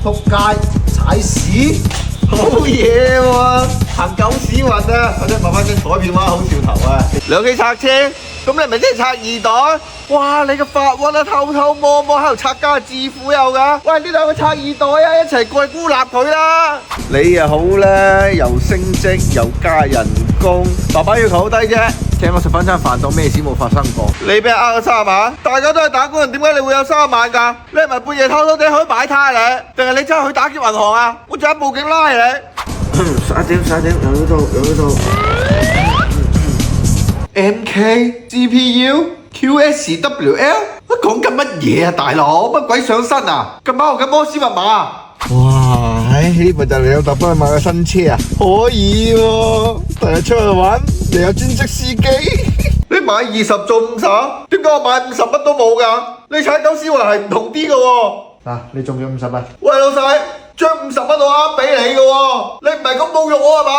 仆街踩屎，好嘢喎！行狗屎運啊！我哋望翻張彩片哇，好兆頭啊！兩機拆車，咁你咪即係拆二袋？哇！你個法運啊，偷偷摸摸喺度拆家致富有㗎？喂，呢兩個拆二袋啊，一齊過去孤立佢啦！你又好啦，又升職又加人工，爸爸要求好低啫。請我食翻餐飯當咩事冇發生過。你俾人呃咗30萬，大家都係打工人，點解你會有30萬㗎？你係咪半夜偷偷地去擺攤你？定係你真係去打劫銀行啊？我仲有報警拉你。11點，有呢度。MK GPU QSWL，講緊乜嘢啊，大佬？乜鬼上身啊？今晚學緊摩斯密碼。哇！呢部就你有特登買個新車啊？可以喎，第日出去玩，你有專職司機。你買20做50，點解我買50乜都冇㗎？你踩狗屎運係唔同啲㗎喎。嗱，你中咗50蚊。喂，老細，將50蚊我啱俾你㗎喎，你唔係咁侮辱我係嘛？